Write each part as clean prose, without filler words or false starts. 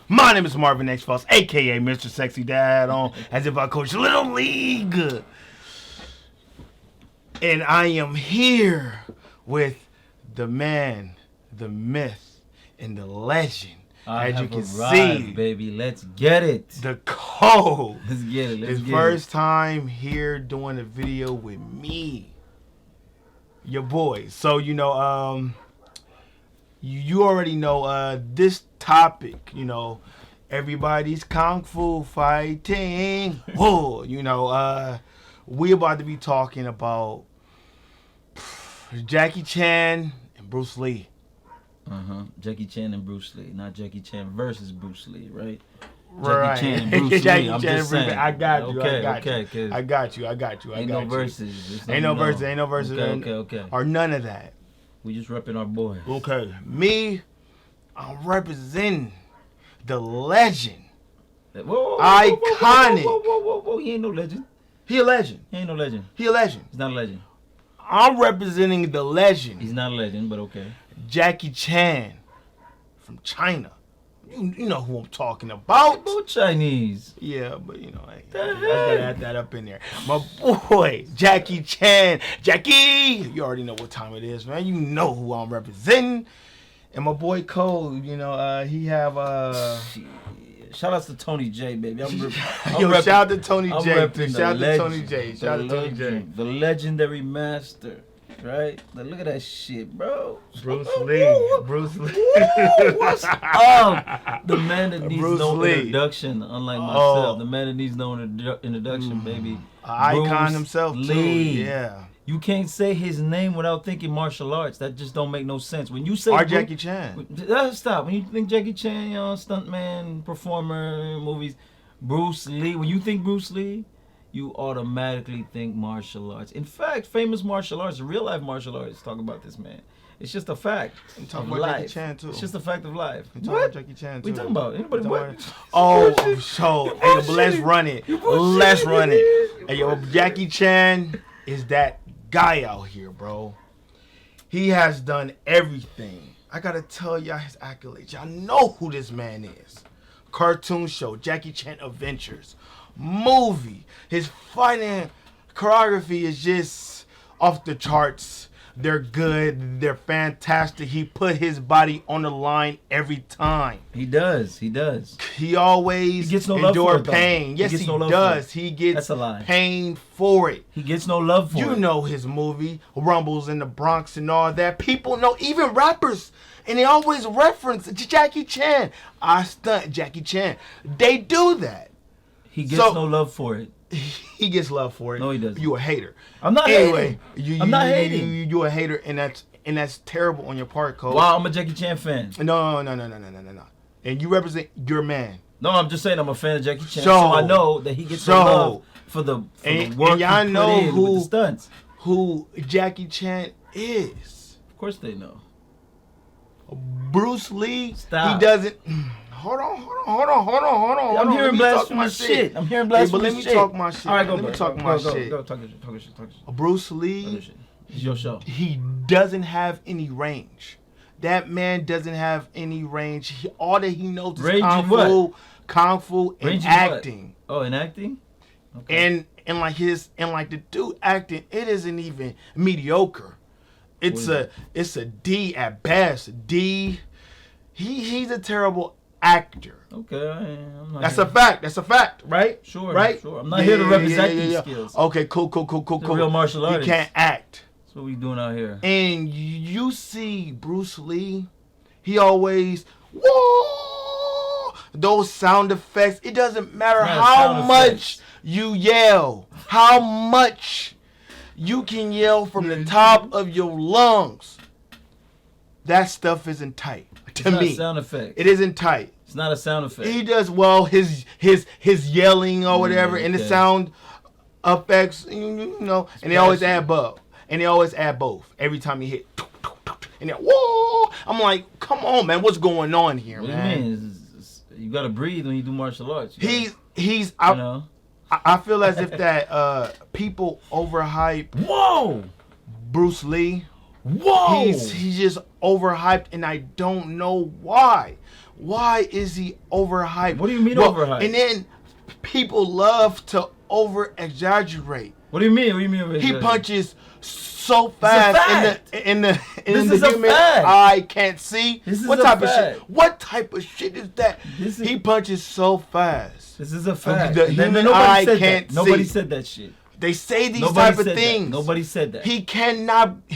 My name is Marvin Xfiles, aka Mr. Sexy Dad, on as if I coach Little League. And I am here with the man, the myth, and the legend. As you can see, baby, let's get it. The Kode. Let's get it. His first time here doing a video with me, your boy. So you already know this topic. Everybody's kung fu fighting. Whoa, we about to be talking about Jackie Chan and Bruce Lee. Jackie Chan and Bruce Lee, not Jackie Chan versus Bruce Lee, right? Right. Jackie Chan and Bruce Lee. I'm just saying. I got you. Okay. I got you. Ain't no verses. Ain't no verses. Okay. Or none of that. We just repping our boy. Okay. Me, I'm representing the legend. Whoa, Iconic. Whoa. He ain't no legend. He a legend. He ain't no legend. He a legend. He's not a legend. I'm representing the legend. He's not a legend, but okay. Jackie Chan from China. You know who I'm talking about. Both Chinese. Yeah, but I gotta add that up in there. My boy, Jackie Chan. Jackie! You already know what time it is, man. You know who I'm representing. And my boy Kode, he have Shout out to Tony J, baby. Shout out to Tony J. Shout out to Tony J. The legendary master. Right? Look at that shit, bro. Bruce Lee. What's up? The man that needs no introduction, unlike myself. The man that needs no introduction, baby. Icon himself, Lee. Too. Yeah. You can't say his name without thinking martial arts. That just don't make no sense. When you say Jackie Chan. Stop. When you think Jackie Chan, stuntman, performer, movies, Bruce Lee. When you think Bruce Lee, you automatically think martial arts. In fact, famous martial arts, real life martial arts, talk about this man. It's just a fact. I'm talking about Jackie Chan too. It's just a fact of life. I'm talking about Jackie Chan too. We talking about anybody? What? Oh, so hey, but let's run it. Let's run it. Hey, yo, Jackie Chan is that guy out here, bro. He has done everything. I gotta tell y'all his accolades. Y'all know who this man is. Cartoon show, Jackie Chan Adventures. Movie. His fighting choreography is just off the charts. They're good. They're fantastic. He put his body on the line every time. He does. He always gets no love for it, pain. Yes, he does. He gets That's a lie. Pain for it. He gets no love for it. You know his movie, Rumbles in the Bronx and all that. People know, even rappers, and they always reference Jackie Chan. I stunt Jackie Chan. They do that. He gets no love for it. He gets love for it. No, he doesn't. You a hater. I'm not hating. I'm not hating. You a hater, and that's terrible on your part, Kode. Wow, I'm a Jackie Chan fan. No. And you represent your man. No, I'm just saying I'm a fan of Jackie Chan, so I know that he gets no love for the work and y'all he know put in with the stunts. Who Jackie Chan is. Of course they know. Bruce Lee, Stop. He doesn't... Hold on. I'm hearing blasphemous shit. But let me talk my shit. All right, go. Let me talk my shit. Go talk your shit. Bruce Lee, it's your show. He doesn't have any range. That man doesn't have any range. All that he knows is kung fu and acting. What? Oh, and acting? Okay. And like the dude acting, it isn't even mediocre. It's a D at best. D. He's a terrible actor. Okay, That's a fact, right? Sure, right? Sure. I'm not here to represent these skills. Okay, cool. Real martial artist. You can't act. That's what we doing out here. And you see Bruce Lee, he always, whoa, those sound effects. It doesn't matter how much you yell, how much you can yell from the top of your lungs. That stuff isn't tight. To me, not a sound effect. It isn't tight. It's not a sound effect. He does his yelling or whatever, and the sound effects, and they always add both. And they always add both every time he hit. And then whoa! I'm like, come on, man, what's going on here, what man? What do you mean? You gotta breathe when you do martial arts. I feel as if that people overhype. Whoa! Bruce Lee. Whoa! He's just overhyped, and I don't know why. Why is he overhyped? What do you mean overhyped? And then people love to over exaggerate. What do you mean? What do you mean? He punches so fast in the human eye can't see. What type of shit? What type of shit is that? He punches so fast. This is a fact. The human eye can't see. Nobody said that shit. They say these type of things. Nobody said that. He cannot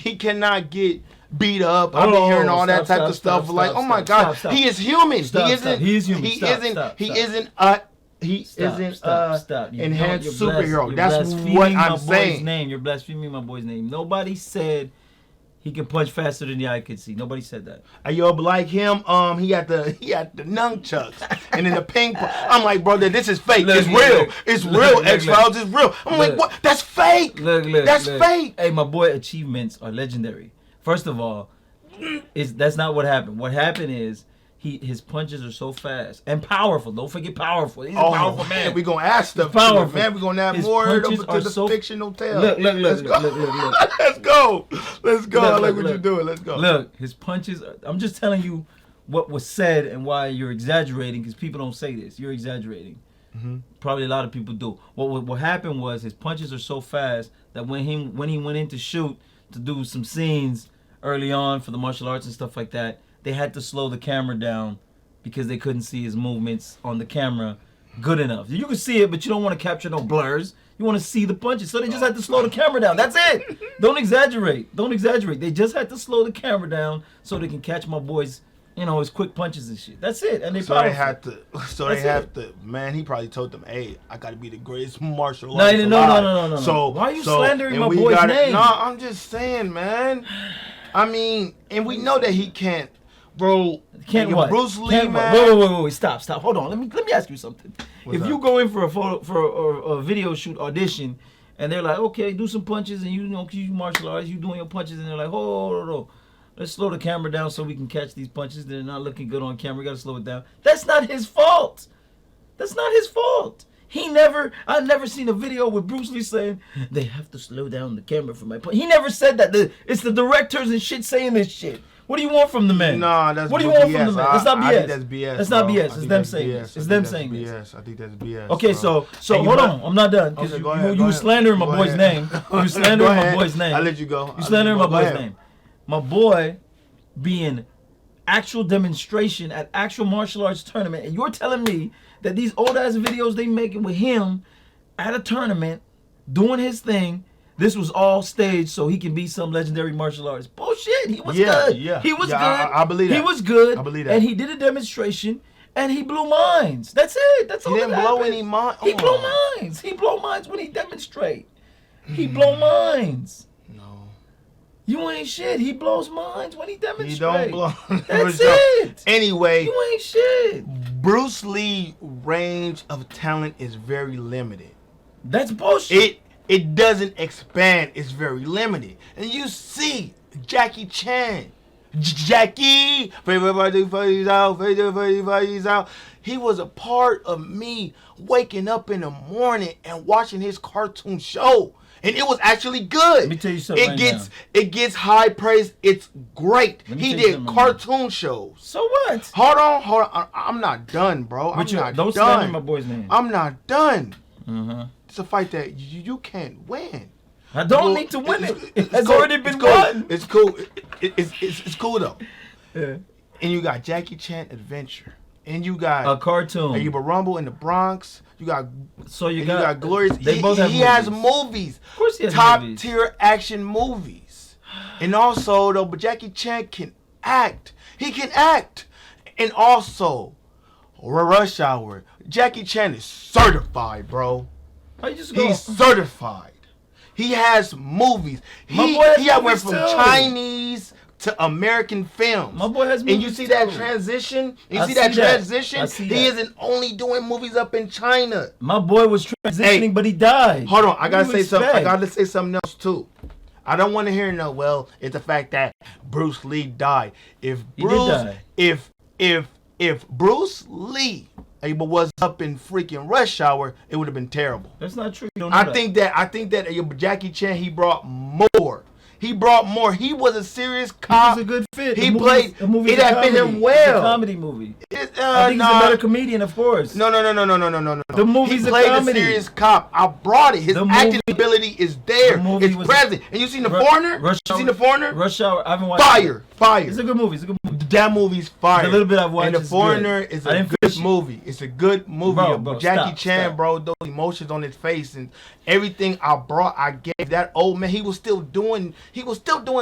get beat up. I've been hearing all that type of stuff. Like, oh my God, he is human. He isn't. He isn't enhanced superhero. That's what I'm saying. You're blaspheming my boy's name. Nobody said he can punch faster than the eye can see. Nobody said that. Yo, but like him, he had the nunchucks and then the ping pong. I'm like, bro, this is fake. It's real. It's real. X-Files is real. I'm like, what? That's fake. That's fake. Hey, my boy, achievements are legendary. First of all, that's not what happened. What happened is his punches are so fast and powerful. Don't forget powerful. He's a powerful man. We're going to ask stuff powerful. Man, we're going to add more to the fictional tale. Look. Let's go. I like what you're doing. Let's go. Look, his punches, I'm just telling you what was said and why you're exaggerating, because people don't say this. You're exaggerating. Mm-hmm. Probably a lot of people do. What happened was his punches are so fast that when he went in to shoot, to do some scenes early on for the martial arts and stuff like that, they had to slow the camera down because they couldn't see his movements on the camera good enough. You can see it, but you don't want to capture no blurs. You want to see the punches. So they just had to slow the camera down. That's it. Don't exaggerate. They just had to slow the camera down so they can catch my boy's, his quick punches and shit. That's it. And they have to. Man, he probably told them, "Hey, I got to be the greatest martial artist." No. So why are you slandering my boy's name? No, I'm just saying, man. I mean, and we know that he can't, bro. Can't what? Bruce Lee, man. Wait. Stop. Hold on. Let me ask you something. If you go in for a video shoot audition, and they're like, okay, do some punches, and you martial arts, you doing your punches, and they're like, hold. Let's slow the camera down so we can catch these punches. They're not looking good on camera. We got to slow it down. That's not his fault. I've never seen a video with Bruce Lee saying, they have to slow down the camera for my punch. He never said that. It's the directors and shit saying this shit. What do you want from the man? Nah, that's what do you want from the man? That's not BS. I think that's BS. That's not BS. It's them saying this. It's them saying this. I think that's BS. Okay, so hold on. I'm not done. Because you were slandering my boy's name. You were slandering my boy's name. I'll let you go. You slandering my boy's name. My boy being actual demonstration at actual martial arts tournament, and you're telling me that these old ass videos they making with him at a tournament doing his thing, this was all staged so he can be some legendary martial artist. Bullshit. He was good. Yeah. He was good. I believe that. He was good. I believe that. And he did a demonstration and he blew minds. That's it. That's all. He didn't blow any minds. He blew minds. He blow minds when he demonstrate. He blow minds. You ain't shit. He blows minds when he demonstrates. He don't blow. That's it. Anyway, you ain't shit. Bruce Lee's range of talent is very limited. That's bullshit. It doesn't expand. It's very limited. And you see Jackie Chan. Jackie, out. He was a part of me waking up in the morning and watching his cartoon show. And it was actually good. Let me tell you something. It gets high praise. It's great. He did cartoon shows. So what? Hold on. I'm not done, bro. Don't slander my boy's name. I'm not done. Mm-hmm. It's a fight that you can't win. I don't need to win it. It's already been won. It's cool. It's cool though. Yeah. And you got Jackie Chan Adventure. And you got a cartoon. And you got Rumble in the Bronx. You got Glorious. They both have movies. He has movies. Of course he has top movies. tier action movies. And also though, but Jackie Chan can act. He can act. And also, Rush Hour. Jackie Chan is certified, bro. He's certified. He has movies. He went from Chinese to American films. My boy has movies. And you see that transition? He isn't only doing movies up in China. My boy was transitioning, but he died. Hold on, I gotta say something else too. I don't want to hear it's the fact that Bruce Lee died. If Bruce Lee was up in freaking Rush Hour, it would have been terrible. That's not true. I think that Jackie Chan, he brought more. He brought more. He was a serious He cop. was a good fit. He played. It had fit him well. It's a comedy movie. I think Nah. he's a better comedian, of course. No. The movie's He played a comedy. serious cop. I brought it. His acting ability is there. It's present. And you seen The Foreigner? You seen The Foreigner? Rush Hour. I haven't watched Fire. It's a good movie. That movie's fire. The little bit I've watched. And The Foreigner is a good movie. It's a good movie. Bro, Jackie Chan, bro, those emotions on his face and everything I brought, I gave that old man. He was still doing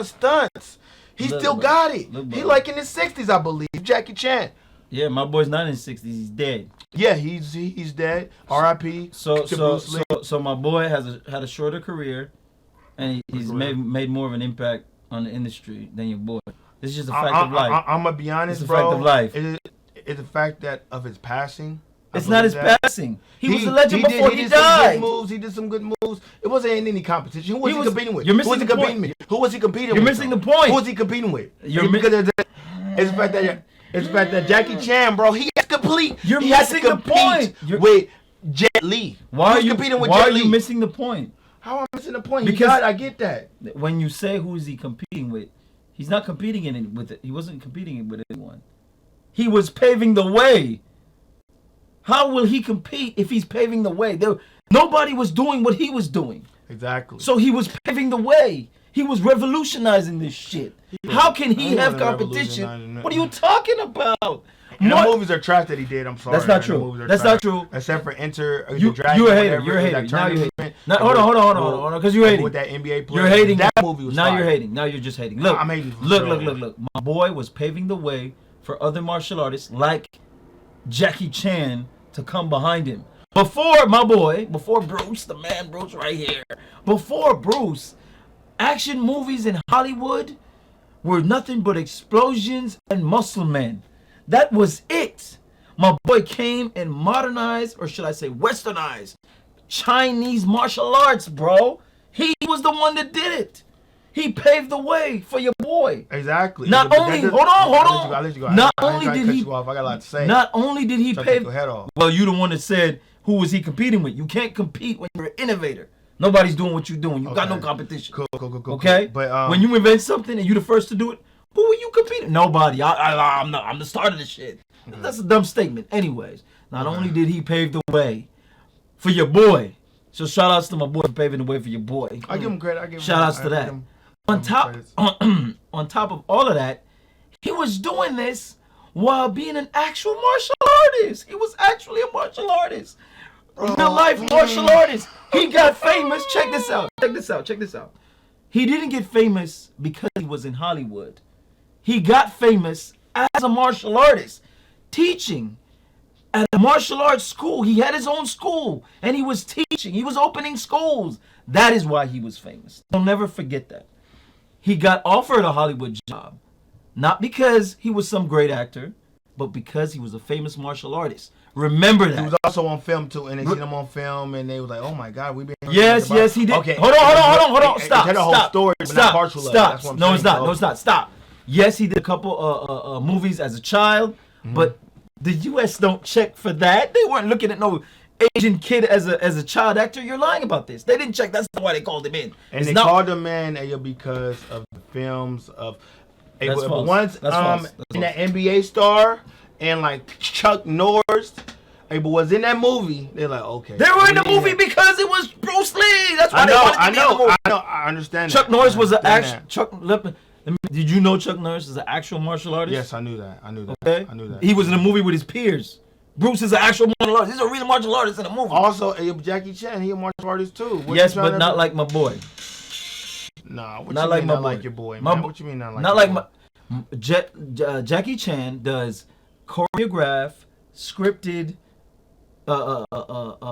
stunts. He still got it. He like in his 60s, I believe. Jackie Chan. Yeah, my boy's not in his 60s. He's dead. Yeah, he's dead. R.I.P. So my boy had a shorter career, and he's made more of an impact on the industry than your boy. This is just a fact of life. I'm gonna be honest, it's a bro. Fact of life. It's a fact that of his passing. It's not his passing. He was a legend before he died. He did some good moves. It wasn't in any competition. Who was he competing with? You're missing the point. Who was he competing with? You're missing the point. Who was he competing with? It's the fact that Jackie Chan, bro, he has complete. You're missing the point. With Jet Li. Why are you missing the point? How am I missing the point? Because I get that. When you say who is he competing with, he's not competing with it. He wasn't competing with anyone. He was paving the way. How will he compete if he's paving the way? Nobody was doing what he was doing. Exactly. So he was paving the way. He was revolutionizing this shit. How can he have competition? What are you talking about? And the movies are trash that he did. I'm sorry. That's not true. That's not true. Except for Enter the You're a hater. You're a hater. Now you're hating. Hold on. Because you're hating. With that NBA player. You're hating. That movie was now fire. you're hating. Now you're just hating. Look. I'm hating. Look. My boy was paving the way for other martial artists like Jackie Chan to come behind him. Before Bruce, the man Bruce right here. Before Bruce, action movies in Hollywood were nothing but explosions and muscle men. That was it. My boy came and modernized, or should I say westernized, Chinese martial arts, bro. He was the one that did it. He paved the way for your boy. Exactly. Not only, hold on. I'll let you go. Not only did he, I got a lot to say. Not only did he pave. Well, you the one that said who was he competing with? You can't compete when you're an innovator. Nobody's doing what you're doing. You got no competition. Cool. Okay. But when you invent something and you're the first to do it, who are you competing? Nobody. I'm the start of the shit. That's a dumb statement. Anyways, not only did he pave the way for your boy, so shout outs to my boy for paving the way for your boy. I give him credit. Shout outs to that. On top of all of that, he was doing this while being an actual martial artist. He was actually a martial artist. Real life martial artist. He got famous. Check this out. He didn't get famous because he was in Hollywood. He got famous as a martial artist, teaching at a martial arts school. He had his own school, and he was teaching. He was opening schools. That is why he was famous. Don't never forget that. He got offered a Hollywood job, not because he was some great actor, but because he was a famous martial artist. Remember that. He was also on film too, and they seen him on film, and they was like, "Oh my God, we've been." Yes, he did. Okay, hold on. Stop. Whole story, but not partial stop. No, it's not. Stop. Yes, he did a couple movies as a child, but the U.S. don't check for that. They weren't looking at no Asian kid as a child actor. You're lying about this. They didn't check. That's not why they called him in. And they called him in because of the films of. That's false. Once in that NBA star and like Chuck Norris. But was in that movie. They're like, okay. They were in the movie because it was Bruce Lee. That's why they wanted to be in the movie. I know. I understand. Chuck Norris was an actual. Did you know Chuck Norris is an actual martial artist? Yes, I knew that. Okay. I knew that. He was in a movie with his peers. Bruce is an actual martial artist. He's a real martial artist in a movie. Also, Jackie Chan, he a martial artist too. Yes, but not like my boy. Nah, not like your boy, man. What you mean not like? Not like my. Jackie Chan does choreograph, scripted,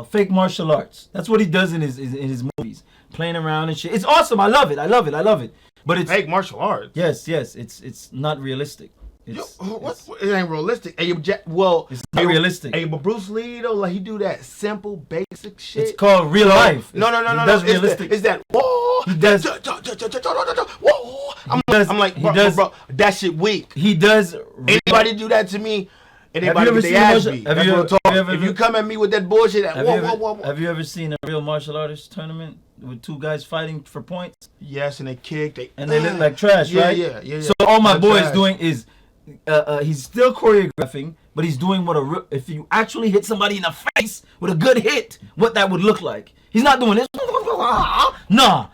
fake martial arts. That's what he does in his movies, playing around and shit. It's awesome. I love it. But it's fake martial arts. Yes. It's not realistic. It ain't realistic. It's not realistic. But Bruce Lee though, like he do that simple, basic shit. It's called real life. No. That's realistic. It's that. Whoa. He does. Whoa. I'm like, bro, that shit weak. He does. Anybody do that to me? Anybody get their ass beat. If you come at me with that bullshit, have you ever seen a real martial artist tournament? with two guys fighting for points? Yes, and they kick. And they look like trash, right? Yeah. So all my boy trash. is doing is, he's still choreographing, but he's doing what if you actually hit somebody in the face with a good hit, what that would look like. He's not doing this. Nah,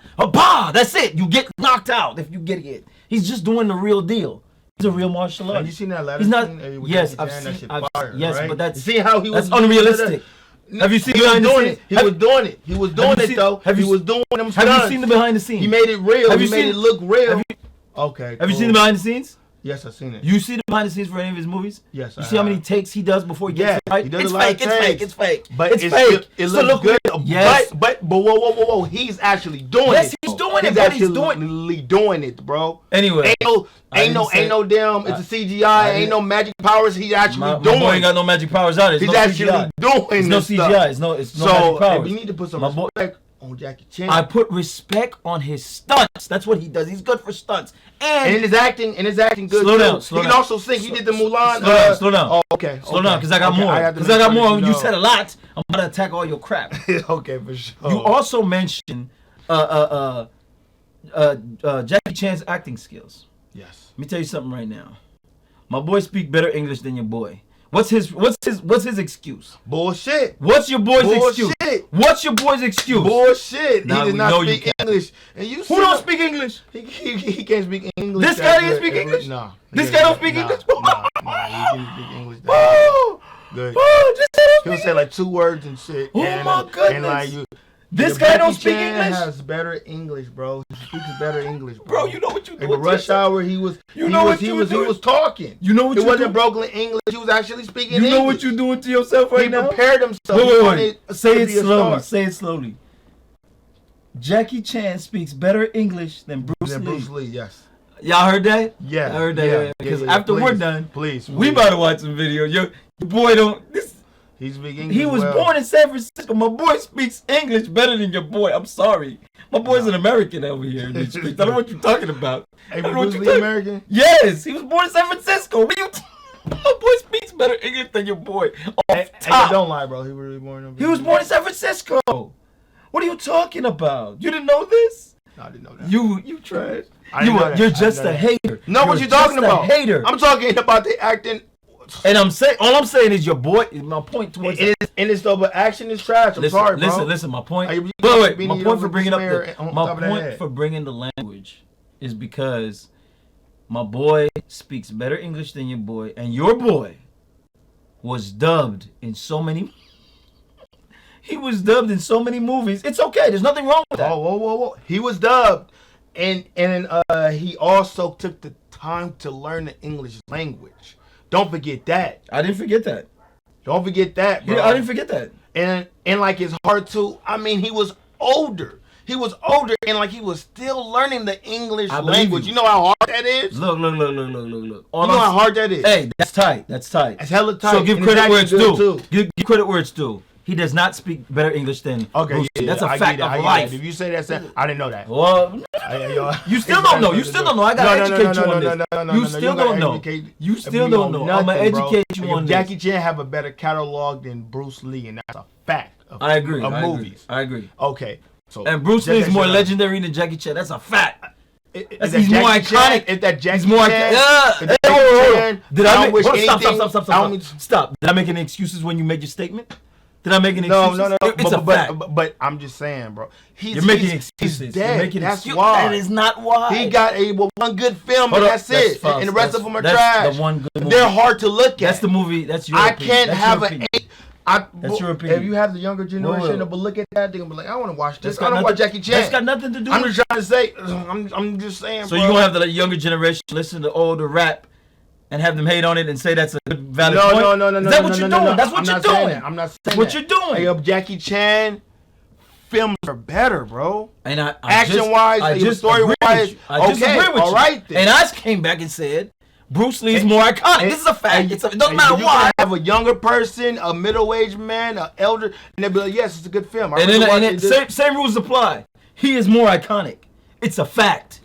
that's it. You get knocked out if you get hit. He's just doing the real deal. He's a real martial artist. Have you seen that letter? He's not. Scene? Yes, I've I've seen. fire, yes, right? but that's. See how he was. That's unrealistic. Have you seen behind the scenes? He was doing it. He was doing it though. He was doing them stunts. Have you seen the behind the scenes? He made it real. He made it look real. Okay. Have you seen the behind the scenes? Yes, I've seen it. You see the behind the scenes for any of his movies? Yes, You see how many takes he does before he gets it right? He does It's a lot fake. of It's takes. fake. It's fake. But it's fake. It So looks good. Yes. But whoa. He's actually doing it. Yes, he's doing it. But he's doing actually doing it, bro. Anyway, ain't no damn. It's a CGI. Ain't no magic powers. He's actually doing. My boy ain't got no magic powers on it. He's actually doing. It's no CGI. It's no magic powers. We need to put some respect on Jackie Chan. I put respect on his stunts. That's what he does. He's good for stunts. And his acting good. Slow down. He can also sing. He did the Mulan. Slow down. Oh, okay. Slow down, because I got more. Because I got more. You said a lot. I'm about to attack all your crap. Okay, for sure. You also mentioned Jackie Chan's acting skills. Yes. Let me tell you something right now. My boy speak better English than your boy. What's his excuse? Bullshit. What's your boy's excuse? What's your boy's excuse? Bullshit. Nah, he does not speak English. And you who don't speak English? He can't speak English. This guy can't speak English? No. This guy don't speak English? Nah, he can speak English. Good. He'll say like 2 words and shit. Oh and, my goodness. And like this guy don't speak Chan English? has better English, bro. He speaks better English, bro. Bro, you know what you doing? In the rush hour, he was talking. You know what it you wasn't doing? Brooklyn English. He was actually speaking You English. know what you're doing to yourself right now? He prepared himself. Wait. Say it slowly. Say it slowly. Jackie Chan speaks better English than Bruce Lee. Bruce Lee, yes. Y'all heard that? Yeah. I heard that. Because after we're done, please, we about to watch some video. Your boy don't. He speaks English. He was born in San Francisco. My boy speaks English better than your boy. I'm sorry. My boy's an American over here. I don't know what you're talking about. Hey, Bruce Lee American? Yes, he was born in San Francisco. My boy speaks better English than your boy. Hey, don't lie, bro. He was really born over here. He was born in San Francisco. What are you talking about? You didn't know this? No, I didn't know that. You trash. You're just a hater. No, what you talking about? Hater. I'm talking about the acting. And all I'm saying is your boy. My point towards it is, and it's though, but action is trash. I'm sorry, bro. Listen. My point. Wait. My point for bringing the language is because my boy speaks better English than your boy, and your boy was dubbed in so many. He was dubbed in so many movies. It's okay. There's nothing wrong with that. Whoa. He was dubbed, and he also took the time to learn the English language. Don't forget that. I didn't forget that. Don't forget that, bro. Yeah, I didn't forget that. And like it's hard to. I mean, he was older. He was older, and like he was still learning the English language. You know how hard that is. Look. You know how hard that is. Hey, that's tight. That's hella tight. So give credit where it's due. Give credit where it's due. He does not speak better English than Bruce Lee. That's a fact of life. If you say that, I didn't know that. Well, you still don't know. You still don't know. I gotta educate you on this. You still don't know. You still don't know. I'm gonna educate you on this. Jackie Chan have a better catalog than Bruce Lee, and that's a fact. I agree. Of movies. I agree. Okay. So and Bruce Lee is more legendary than Jackie Chan. That's a fact. He's more iconic. If that Jackie Chan, Did I make? Stop. Did I make any excuses when you made your statement? Did I make any excuses? No. It's a fact. But I'm just saying, bro. You're making excuses. He's dead. That's why. That is not why. He got one good film, and that's it. And the rest of them are trash. The one good movie. They're hard to look at. That's the movie. That's your opinion. I can't have an 8. That's your opinion. If you have the younger generation to look at that, they're gonna be like, I want to watch this. I want to watch Jackie Chan. That's got nothing to do with it. I'm just trying to say, I'm just saying, so bro. You gonna have the younger generation listen to older rap and have them hate on it and say that's a good valid point? No. Is that what you're doing? That's what you're doing. I'm not saying that's what you're doing. Hey, Jackie Chan films are better, bro. And action-wise, story-wise, okay, all right then. And I came back and said, Bruce Lee is more iconic. This is a fact. It doesn't matter why. You have a younger person, a middle-aged man, an elder, and they'll be like, yes, it's a good film. Same rules apply. He is more iconic. It's a fact.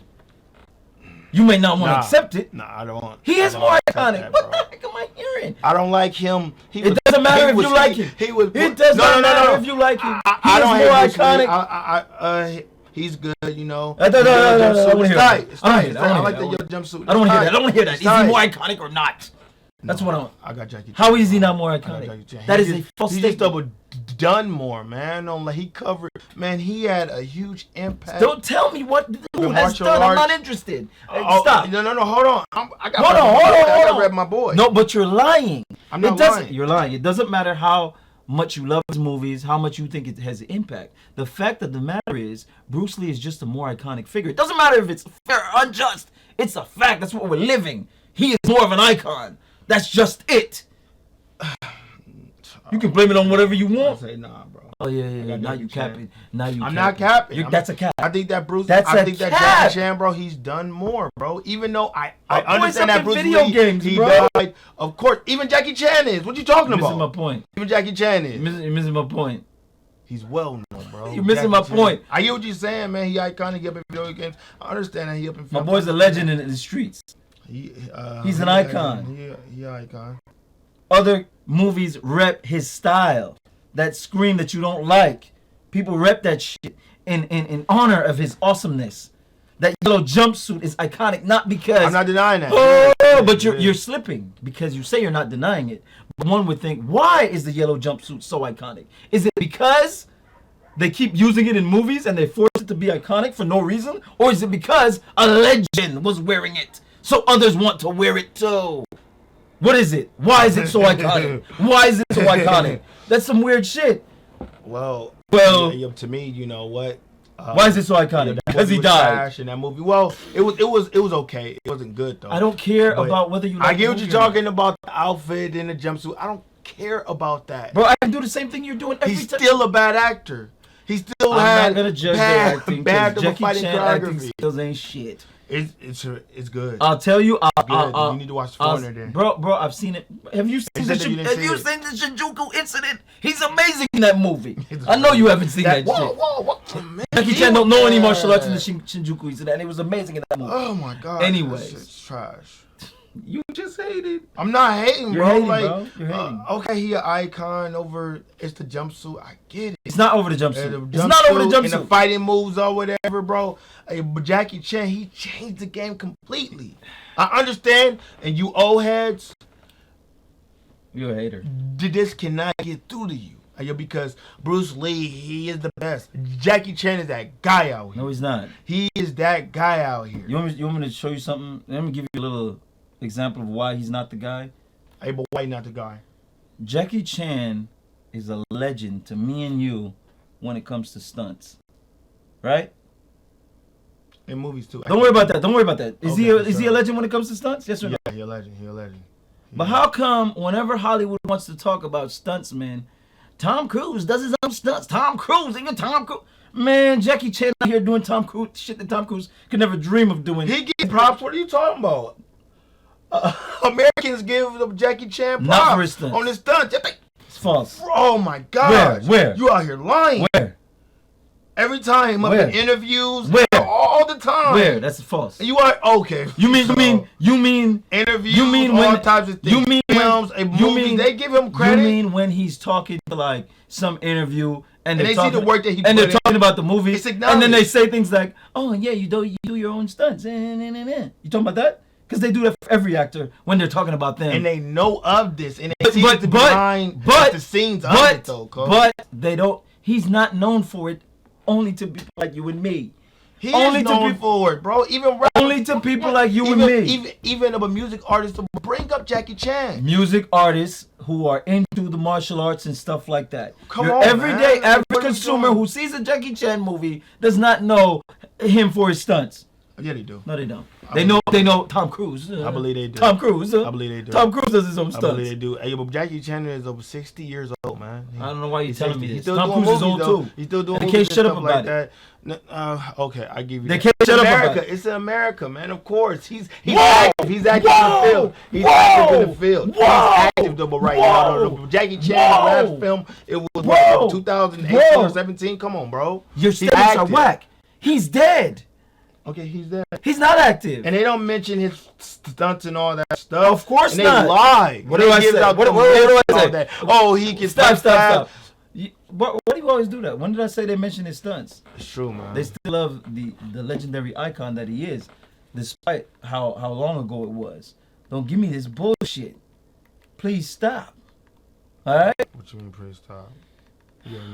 You may not want to accept it. Nah, I don't want. He is more iconic. What the heck am I hearing? saying. I don't like him. It doesn't matter if you like him. It does not matter if you like him. I don't He's hate more iconic. He's good, you know. I don't want to hear that. It's tight. I like the yellow jumpsuit. I don't want to hear that. I don't want to hear that. Is he more iconic or not? That's what I got Jackie Chan. How is he not more iconic? That is a false statement. He just done more, man. He covered, man. He had a huge impact. Don't tell me what who has done. I'm not interested. Stop. No. Hold on. Hold on. I gotta rep my boy. No, but you're lying. I'm not lying. You're lying. It doesn't matter how much you love his movies, how much you think it has impact. The fact of the matter is, Bruce Lee is just a more iconic figure. It doesn't matter if it's fair or unjust. It's a fact. That's what we're living. He is more of an icon. That's just it. You can blame it on whatever you want. I say nah, bro. Oh yeah. Now you capping. I'm not capping. That's a cap. I think that Bruce. That's I think cap. that Jackie Chan, bro. He's done more, bro. Even though I understand that Bruce video Lee, games, he bro. died. Of course, even Jackie Chan is. What you talking about? You're missing my point. Even Jackie Chan is. You're missing my point. He's well known, bro. You're missing my point. I hear what you're saying, man. He iconic up in video games. I understand that he up in. My boy's a legend in the streets. He's an icon. He an icon. Other movies rep his style. That scream that you don't like. People rep that shit in honor of his awesomeness. That yellow jumpsuit is iconic, not because I'm not denying that. Oh, but you're slipping because you say you're not denying it. But one would think, why is the yellow jumpsuit so iconic? Is it because they keep using it in movies and they force it to be iconic for no reason? Or is it because a legend was wearing it, so others want to wear it too? What is it? Why is it so iconic? Why is it so iconic? That's some weird shit. Well, to me, you know what? Why is it so iconic? Because he died. In that movie. Well, it was okay. It wasn't good though. I don't care about whether you like I get what you're talking about, the outfit and the jumpsuit. I don't care about that. Bro, I can do the same thing you're doing every time. He's still a bad actor. He still I'm not gonna judge their acting. bad Jackie fighting Chan choreography. acting skills ain't shit. It's good. I'll tell you. You need to watch Foreigner then. Bro, I've seen it. Have you seen the Shinjuku incident? He's amazing in that movie. I know you haven't seen that shit. Whoa. Jackie Chan don't know any martial arts in the Shinjuku incident, and it was amazing in that movie. Oh my god. Anyways, it's trash. You just hated. I'm not hating, You're bro. hating, bro. You're hating. Okay, he an icon over. It's the jumpsuit. I get it. It's not over the jumpsuit. It's not over the jumpsuit. And the fighting moves or whatever, bro. But Jackie Chan, he changed the game completely. I understand, and you old heads, you're a hater. This cannot get through to you. Because Bruce Lee, he is the best. Jackie Chan is that guy out here. No, he's not. He is that guy out here. You want me to show you something? Let me give you a little example of why he's not the guy. Hey, but why not the guy? Jackie Chan is a legend to me and you when it comes to stunts. Right? In movies too. Don't worry about that. Is he a legend when it comes to stunts? Yes or no? Yeah, he a legend. But how come whenever Hollywood wants to talk about stunts, man, Tom Cruise does his own stunts. Even Tom Cruise. Man, Jackie Chan out here doing Tom Cruise shit that Tom Cruise could never dream of doing. He get props. What are you talking about? Americans give Jackie Chan props not for his stunts. On his stunts. It's false. Oh my God. Where? You out here lying. Where? Every time up in interviews. Where? All the time. Where? That's false. You are okay. You mean interviews? You mean all when types of things. You mean films? Movies? They give him credit. You mean when he's talking to like some interview and they see the work that he and put they're talking about the movie and then they say things like, "Oh yeah, you do your own stunts." You talking about that? Because they do that for every actor when they're talking about them. And they know of this. And they see the behind the scenes of it, though, Code. But they don't. He's not known for it only to people like you and me. He only is known for it, bro. Only to people like you and me. Even of a music artist to bring up Jackie Chan. Music artists who are into the martial arts and stuff like that. Come on, everyday man. Average consumer who sees a Jackie Chan movie does not know him for his stunts. Yeah, they do. No, they don't. They know Tom Cruise. I believe they do. Tom Cruise. I believe they do. Tom Cruise does his own stunts. I believe they do. Hey, but Jackie Chan is over 60 years old, man. I don't know why you're telling me this. Tom Cruise is old too. He's still doing movies. They can't shut up about it. Okay, I give you. They can't shut up about it. It's America, man. Of course, he's active. He's active in the field. He's active in the field. He's active though, but right now, Jackie Chan's last film, it was what, 2018 or 17. Come on, bro. Your statements are whack. He's dead. Okay, he's there. He's not active. And they don't mention his stunts and all that stuff. Of course and not. They lie. What do I say? What do I say? Oh, he can stop. Why do you always do that? When did I say they mention his stunts? It's true, man. They still love the legendary icon that he is, despite how long ago it was. Don't give me this bullshit. Please stop. All right? What you mean, please stop?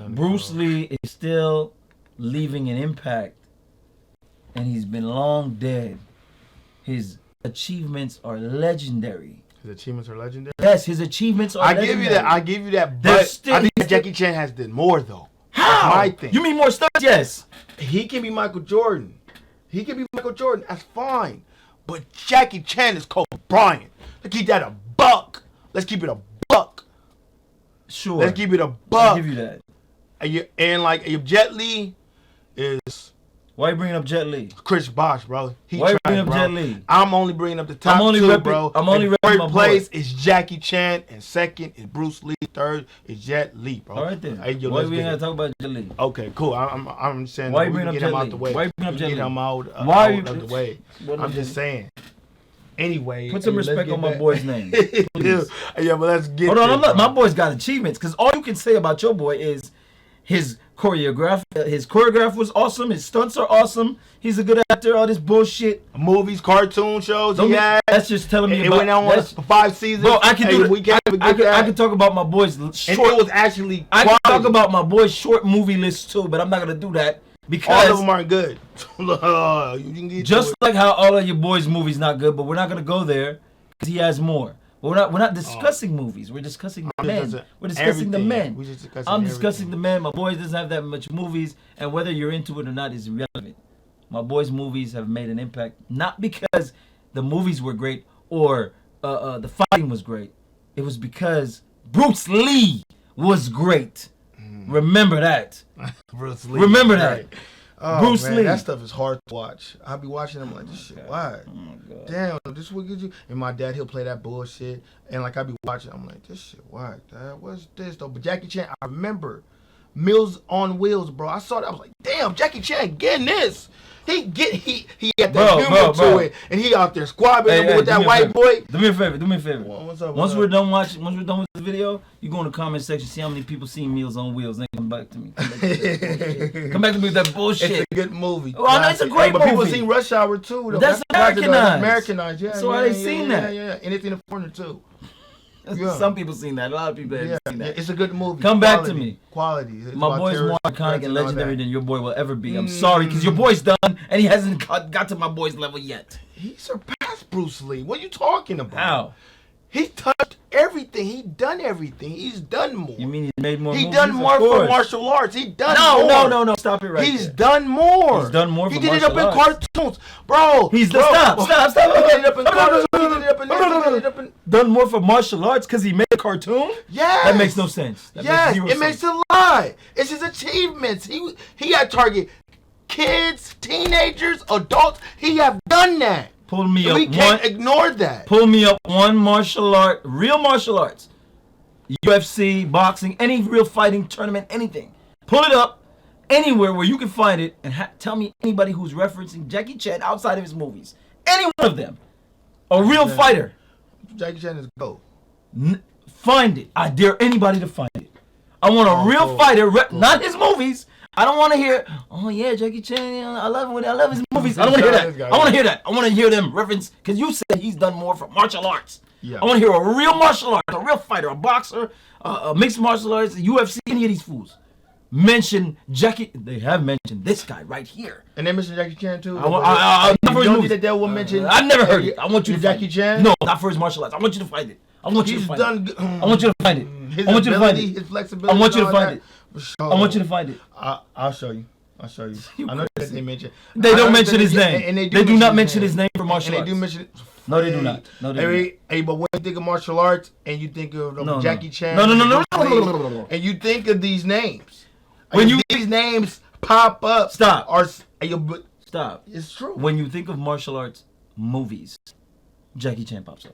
Bruce Lee is still leaving an impact, and he's been long dead. His achievements are legendary. His achievements are legendary? Yes, his achievements are legendary. I give you that, but I think Jackie Chan has done more, though. How? That's my thing. You mean more stunts? Yes. He can be Michael Jordan. That's fine. But Jackie Chan is Kobe Bryant. Let's keep that a buck. Let's keep it a buck. Sure. Let's keep it a buck. I'll give you that. And like Jet Li is... Why you bringing up Jet Li? Chris Bosh, bro. Why you bringing up Jet Li? I'm only bringing up the top two, bro. I'm only repping third my place boy. is Jackie Chan, and second is Bruce Lee. Third is Jet Li, bro. All right then. Hey, yo, why we ain't gotta talk about Jet Li? Okay, cool. I'm saying why we you bring can up get him Jet out Li? the way. Why you bring up Jet Li? Get him out of the way. I'm just saying. Anyway, put some respect on my boy's name. Yeah, but let's get. Hold on, my boy's got achievements, because all you can say about your boy is his choreograph. His choreograph was awesome. His stunts are awesome. He's a good actor. All this bullshit. Movies, cartoon shows. That's just telling me about. It went on 5 seasons. Bro, I can do that. I can talk about my boy's short. And it was actually. I can talk about my boy's short movie list too, but I'm not gonna do that because all of them aren't good. Just like how all of your boys' movies not good, but we're not gonna go there because he has more. We're not discussing movies. We're discussing the men. We're discussing the men. I'm discussing the men. My boy doesn't have that much movies, and whether you're into it or not is irrelevant. My boy's movies have made an impact, not because the movies were great or the fighting was great. It was because Bruce Lee was great. Remember that. Bruce Lee. Remember that. Right. Oh, Bruce man, Lee. that stuff is hard to watch. I'll be watching them like, this shit, why? Oh my God. Damn, this what you. And my dad, he'll play that bullshit. And like, I'll be watching, I'm like, this shit, why? Dad, what's this though? But Jackie Chan, I remember Meals on Wheels, bro. I saw that. I was like, damn, Jackie Chan getting this. He had that humor to it, and he out there squabbling with that white boy. Do me a favor. What's up? Once we're done with the video, you go in the comment section, see how many people seen Meals on Wheels, then come back to me. Come back to me with that bullshit. It's a good movie. Oh, no, it's a great movie. But people seen Rush Hour too, though. That's Americanized. Americanized, yeah. So why they seen that? Yeah. Anything in the corner too. Yeah. Some people seen that. A lot of people haven't seen that. It's a good movie. Come back to me. Quality. My boy's more iconic and legendary than your boy will ever be. I'm sorry, because your boy's done, and he hasn't got to my boy's level yet. He surpassed Bruce Lee. What are you talking about? How? He touched everything. He done everything. He's done more. You mean he made more movies? He done more for martial arts. He done more. No. Stop it right He's there. done more. He's done more for martial arts. He did it up in cartoons. Bro. Stop. He did it up in cartoons. He did it up in this. He did it up in... Done more for martial arts because he made a cartoon? Yes. That makes no sense. It makes a lie. It's his achievements. He had target kids, teenagers, adults. He have done that. Pull me up. We can't ignore that. Pull me up one martial art, real martial arts, UFC, boxing, any real fighting tournament, anything. Pull it up anywhere where you can find it and tell me anybody who's referencing Jackie Chan outside of his movies. Any one of them. A real fighter. Jackie Chan is GOAT. Find it. I dare anybody to find it. I want a real fighter, not his movies. I don't want to hear, oh yeah, Jackie Chan, I love his movies. I don't want to hear that. I want to hear that. I want to hear them reference, because you said he's done more for martial arts. Yeah. I want to hear a real martial art, a real fighter, a boxer, a mixed martial arts, UFC, any of these fools. Mention Jackie. They have mentioned this guy right here. And they mentioned Jackie Chan too. I never heard it. I want you to Jackie Chan. No, not for his martial arts. I want you to find it. I want you to find it. I want you to find it. His ability, his flexibility. I want you to find it. I want you to find it. I'll show you. I know that they mention. They don't mention his name. And they do not mention his name for martial arts. And they do mention. No, they do not. Hey, but when you think of martial arts and you think of Jackie Chan, no, and you think of these names, when these names pop up, stop. Stop. It's true. When you think of martial arts movies, Jackie Chan pops up.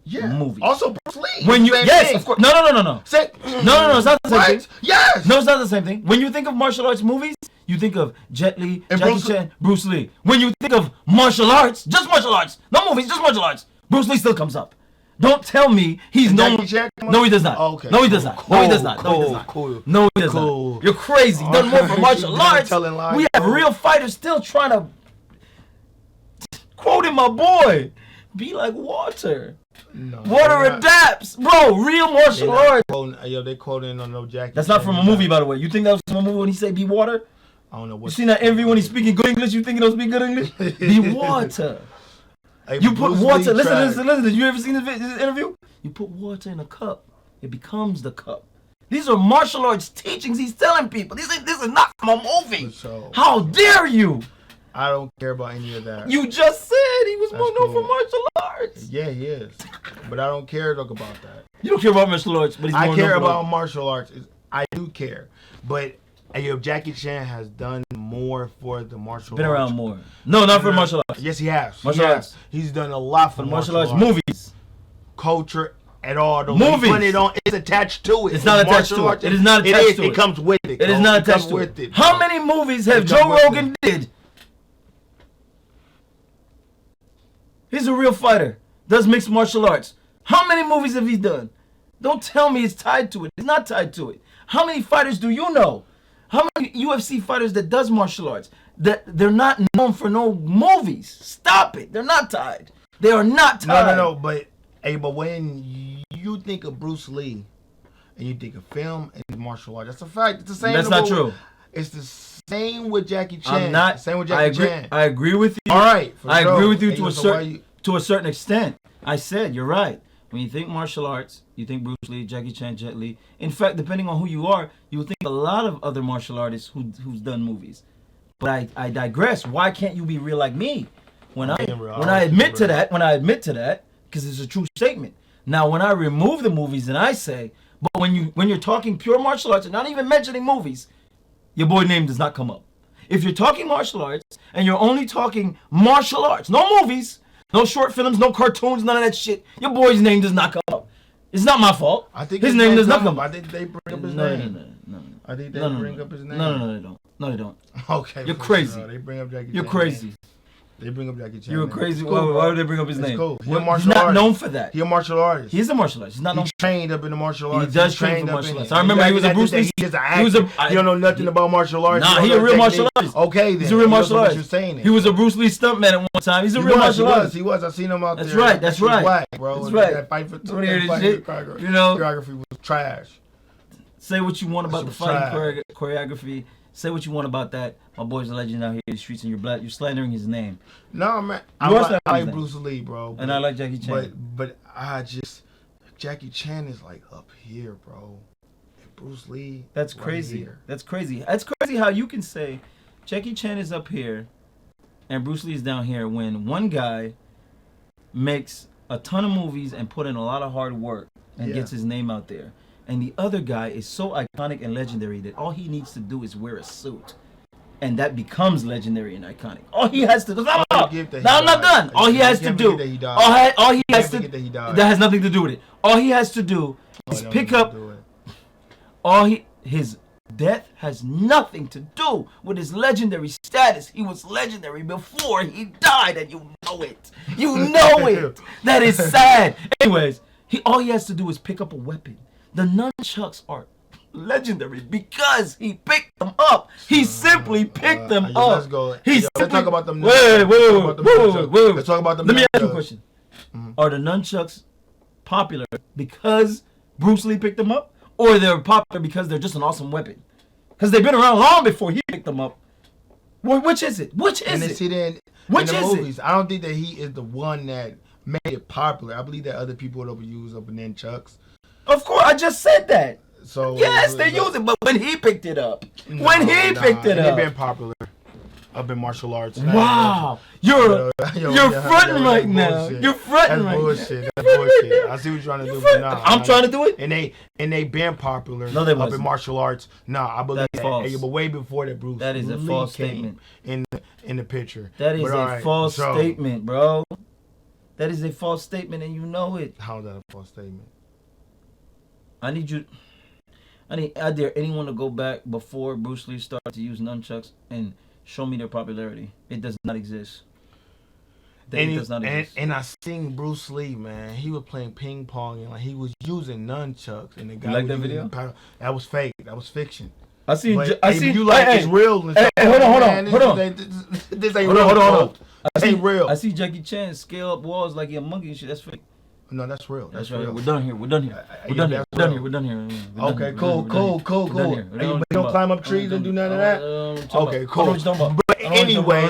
Yeah. Movies. Also Bruce Lee. Of course. No. No, it's not the same thing. Yes. No, it's not the same thing. When you think of martial arts movies, You think of Jet Li, And Jackie Bruce- Chan, Bruce Lee. When you think of martial arts, just martial arts, no movies, just martial arts, Bruce Lee still comes up. Don't tell me he's And known. Jackie Chan come No, up? he does not. Oh, okay. No, he does not. No, he does not. No, he does not. Cool. No, he does Cool. not. You're crazy. He's done more for martial You're not arts. telling lies, We have bro. real fighters still trying to quoting my boy. Be like water. No, Water they're not- adapts, bro. Real martial they're not arts. quoting- Yo, they quoting on no Jackie. That's not Chan. from a movie, by the way. You think that was from a movie when he said "be water"? I don't know what. You seen that interview when he's speaking good English? You think he don't speak good English? Be water. Hey, You put Bruce water. Lee tried- Listen. Did you ever seen this interview? You put water in a cup, it becomes the cup. These are martial arts teachings he's telling people. This is not from a movie. So- How dare you? I don't care about any of that. You just said he was That's more known cool. for martial arts. Yeah, he is. But I don't care about that. You don't care about martial arts, but he's more I known care for about martial arts. I do care. But if Jackie Chan has done more for the martial been arts. around more. No, not for martial arts. Yes, he has. Martial He has. arts. He's done a lot for For martial arts movies. culture at all. Those Movies. Put it on. It's attached to it. It's not attached martial to it. arts. It is not attached to it. It comes with it. It is bro. not It attached comes to with it. it. How bro. many movies have It Joe comes with Rogan did? He's a real fighter. Does mixed martial arts. How many movies have he done? Don't tell me it's tied to it. It's not tied to it. How many fighters do you know? How many UFC fighters that does martial arts? That they're not known for no movies. Stop it. They're not tied. They are not tied. No. But when you think of Bruce Lee and you think of film and martial arts, that's a fact. It's the same. That's not true. It's the same with Jackie Chan. I'm not. Same with I Jackie agree. Chan. I agree with you. All right. For I sure. agree with you And to a so certain to a certain extent. I said you're right. When you think martial arts, you think Bruce Lee, Jackie Chan, Jet Li. In fact, depending on who you are, you would think a lot of other martial artists who's done movies. But I digress. Why can't you be real like me? When I admit to that, because it's a true statement. Now, when I remove the movies and I say, but when you're talking pure martial arts and not even mentioning movies, your boy name does not come up. If you're talking martial arts and you're only talking martial arts, no movies, no short films, no cartoons, none of that shit, your boy's name does not come up. It's not my fault. I think his name does not come up. I think they bring up his No. name. I think they bring up his name. No, they don't. No, they don't. Okay. You're for crazy. Sure. They bring up Jackie Chan. You're crazy. They bring up Jackie Chan. You're name. crazy. It's cool, Why would they bring up his It's name? cool. He's a He's martial not artist. known for that. He's a martial artist. He's a martial artist. He's not known. He trained up in the martial arts. He does train trained for up martial in arts. it. I remember he was a Exactly, Bruce Lee. He's just an He was a- actor. You don't know nothing about martial arts. Nah, You he don't a know real technique. martial artist. Okay, then. He's a real martial What artist. you're saying. He was a Bruce Lee stuntman at one time. He's a He real was, martial artist. He was. I seen him out That's there. right, that's He was right. whack, bro. That's And right. That fight for Don't hear this shit. choreography. You know? Choreography was trash. Say what you want about the That shit was fighting choreography. Say what you want about that. My boy's a legend out here in the streets, and you're slandering his name. No, man. You I are like name. Bruce Lee, bro. And I like Jackie Chan. But I just Jackie Chan is like up here, bro. And Bruce Lee. That's right crazy. here. That's crazy. That's crazy how you can say Jackie Chan is up here and Bruce Lee is down here when one guy makes a ton of movies and put in a lot of hard work and Yeah. gets his name out there. And the other guy is so iconic and legendary that all he needs to do is wear a suit. And that becomes legendary and iconic. All he has to do. I'm not done. All he has to do. All he has to. That has nothing to do with it. All he has to do is pick up. His death has nothing to do with his legendary status. He was legendary before he died, and you know it. You know it. That is sad. Anyways, all he has to do is pick up a weapon. The nunchucks are legendary because he picked them up. He simply picked them up. Let's go. Let's talk about them. Wait. Let's talk about them. Let me ask you a question. Are the nunchucks popular because Bruce Lee picked them up, or they're popular because they're just an awesome weapon? Because they've been around long before he picked them up. Which is it? Which is it? In the movies, I don't think that he is the one that made it popular. I believe that other people would use up in nunchucks. Of course, I just said that. So yes, they use it, but when he picked it up, picked it up, they've been popular up in martial arts. Wow, you're fronting right now. You're fronting right now. That's bullshit. I see what you're trying to do, but nah. I'm trying to do it. And they been popular up in martial arts. Nah, I believe that's false. But way before that, Bruce. That is a false statement in the picture. That is a false statement, bro. That is a false statement, and you know it. How is that a false statement? I need you. I dare anyone to go back before Bruce Lee started to use nunchucks and show me their popularity. It does not exist. It does not exist. And I seen Bruce Lee, man. He was playing ping pong and like he was using nunchucks. And the guy You like was that using video? the paddle. That was fake. That was fiction. I see. But, I hey, see. you like it's real. And stuff. Hold on. This ain't real. Hold on. This ain't real. I see Jackie Chan scale up walls like he a monkey and shit. That's fake. No, that's real. That's right. real. We're done here. We're done here. We're done here. Okay, cool. You don't climb up trees and do none of that. Okay, cool. But anyway,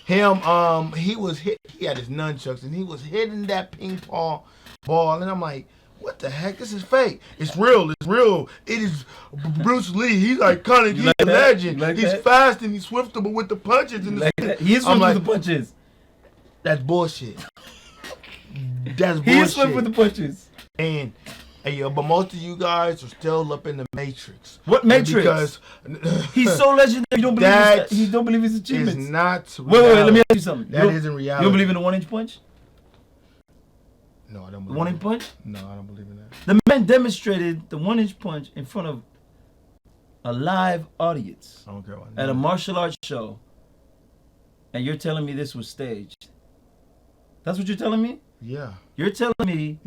he had his nunchucks and he was hitting that ping pong ball, and I'm like, what the heck? This is fake. It's real. It's real. It is Bruce Lee. He's iconic. He's a legend. He's fast and he's swiftable with the punches. He is swift with the punches. That's bullshit. That's bullshit. He is swift with the punches. And but most of you guys are still up in the Matrix. What Matrix? Because he's so legendary. You don't believe you don't believe his achievements. It's not. Wait. Let me ask you something. That isn't reality. You don't believe in the 1-inch punch? No, I don't believe. 1-inch punch? No, I don't believe in that. The man demonstrated the 1-inch punch in front of a live audience. I don't care about at a martial arts show, and you're telling me this was staged. That's what you're telling me? Yeah. You're telling me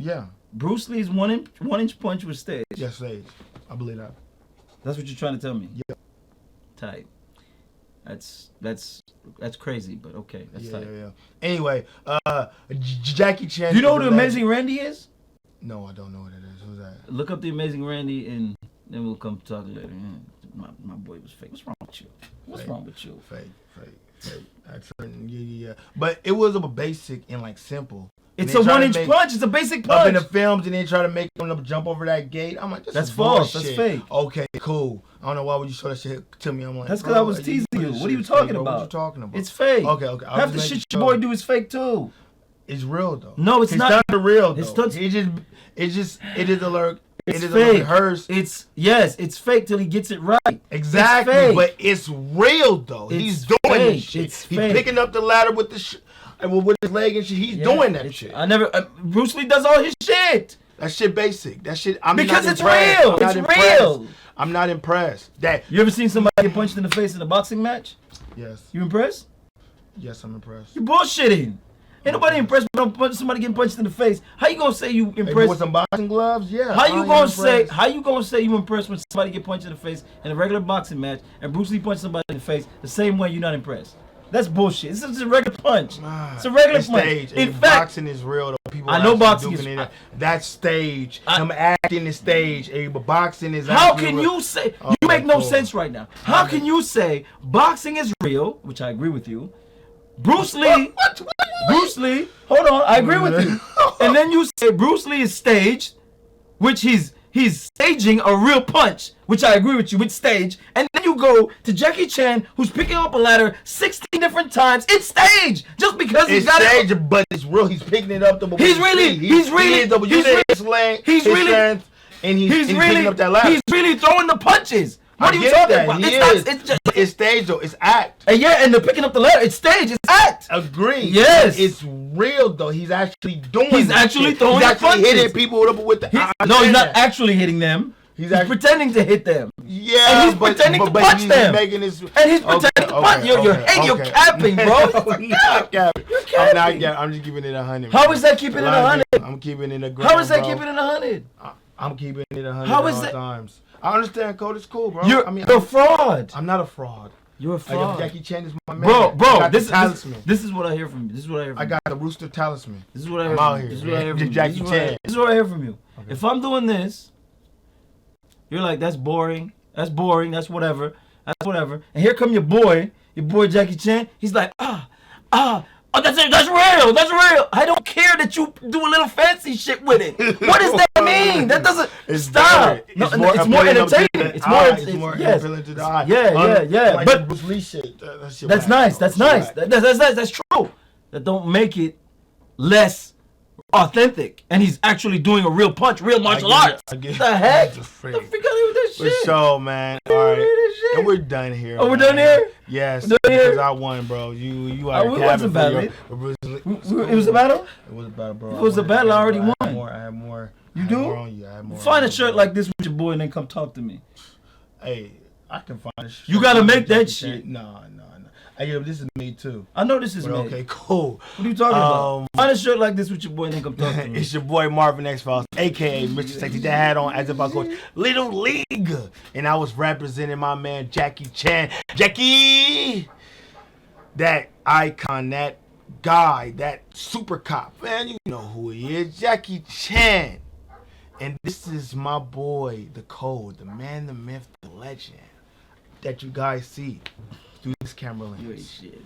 Bruce Lee's 1-inch punch was staged. Yes, staged. I believe that. That's what you're trying to tell me? Yep. Tight. That's crazy, but okay. That's tight. Yeah. Anyway, Jackie Chan. Do you know who the Amazing Randy is? No, I don't know what it is. Who's that? Look up the Amazing Randy and then we'll come talk later. My boy was fake. What's wrong with you? What's wrong with you? Fake. Yeah. But it was a basic and like simple. It's a 1-inch punch. It's a basic punch. Up in the films, and they try to make them jump over that gate. I'm like, that's false. Bullshit. That's fake. Okay, cool. I don't know why would you show that shit to me. I'm like, that's because I was teasing you. What are you talking about? What are you talking about? It's fake. Okay. Half the shit your boy do is fake too. It's real though. No, it's not. It's not real though. It is alert. It's it is fake. Rehearsed. It's fake till he gets it right. Exactly, it's but it's real though. He's doing this shit. He's picking up the ladder with the with his leg and shit. He's doing that shit. I never. Bruce Lee does all his shit. That shit basic. That shit. Because it's real. It's real. I'm not impressed. You ever seen somebody get punched in the face in a boxing match? Yes. You impressed? Yes, I'm impressed. You bullshitting. Ain't nobody impressed with somebody getting punched in the face. How you gonna say you impressed? With some boxing gloves, yeah. How you gonna say you impressed when somebody get punched in the face in a regular boxing match and Bruce Lee punched somebody in the face the same way you're not impressed? That's bullshit. This is a regular punch. It's a regular punch. Stage. In fact, boxing is real though. People I know boxing is that's stage. Him acting is stage. But boxing is. How can you say you make no sense right now? How can you say boxing is real, which I agree with you? Bruce Lee. Bruce Lee. Hold on, I agree with you. And then you say Bruce Lee is staged, which he's staging a real punch, which I agree with you, with stage. And then you go to Jackie Chan, who's picking up a ladder 16 different times. It's staged, just because he's got it. It's staged, but it's real. He's picking it up. He's really picking up that ladder. He's really throwing the punches. What are you talking about? It's staged though. It's act. And and they're picking up the ladder. It's staged. It's act. Agree. Yes. It's real though. He's actually doing. He's actually throwing the punches. He's actually hitting people with the. No, he's not actually hitting them. He's pretending to hit them. Yeah, and he's pretending to punch them. And he's pretending to punch. You're capping, bro. I'm not capping. I'm just keeping it 100. How is that keeping it 100? I'm keeping it a grand. How is that keeping it 100? I'm keeping it 100 How is all that? Times. I understand, Kode. It's cool, bro. You're a fraud. I'm not a fraud. You're a fraud. Jackie Chan is my man. Bro, this is what I hear from you. I got the rooster talisman. This is what I hear from you. This is what I hear from you. Jackie Chan. This is what I hear from you. Okay. If I'm doing this, you're like, that's boring. That's boring. That's whatever. And here come your boy Jackie Chan. He's like, oh, that's real. That's real. I don't care that you do a little fancy shit with it. What does that mean? That doesn't stop. It's more entertaining. It's more appealing to the eye. Yeah. Like but Bruce Lee shit. That's nice. That's true. That don't make it less authentic, and he's actually doing a real punch, real martial arts. I get The heck? the The freak. freak out of here with that For shit. sure, man. All right, Shit. and we're done here. Oh, we're man. done here? Yes, We're done here? because I won, bro. You are. We won some battle. It was a battle? It was a battle, bro. It was a battle. I already won. I had more. You I had do? More on you. I had more Find on a shirt you, like this with your boy and then come talk to me. Hey, I can find a shirt. You gotta make that Jackie shit. Chan. No. Hey, yo, this is me too. I know this is But me. okay, cool. What are you talking about? Find a shirt like this with your boy and then come talk to me. It's your boy Marvin Xfiles, aka Mr. Sexy. That hat on as if I coach Little League, and I was representing my man Jackie Chan. Jackie, that icon, that guy, that super cop, man. You know who he is, Jackie Chan. And this is my boy, the Kode, the man, the myth, the legend that you guys see through this camera You ain't lens. shit.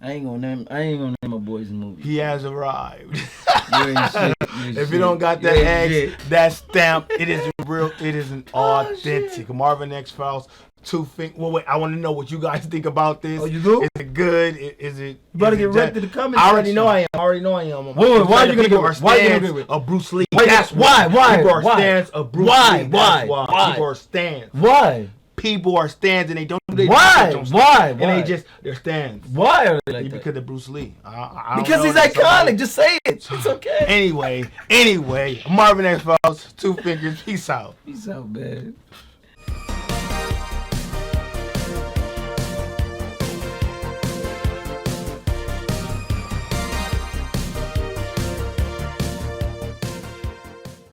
I ain't gonna name my boys in movies. He has arrived. You ain't shit. If you don't got that You ain't X, that stamp, it is real. It is an Oh, authentic Marvin Xfiles. Well, wait. I want to know what you guys think about this. Oh, you do? Is it good? Is it? You better is get it right just- to the comments. I already section. know I am. I already know I am. Wait, why are you gonna people get are it? Why you gonna stands get it? of Bruce Lee? Wait, That's why? People are Why? stands of Bruce Why? Lee. Why? That's why. Why? People are stands. Why? People are stands and they don't. They Why? don't Why? And Why? they're stands. Why are they like that? Because of Bruce Lee. I don't Because know, he's that's iconic. something. Just say it. It's okay. Anyway, Marvin Xfiles, 2 fingers, peace out. Peace out, man.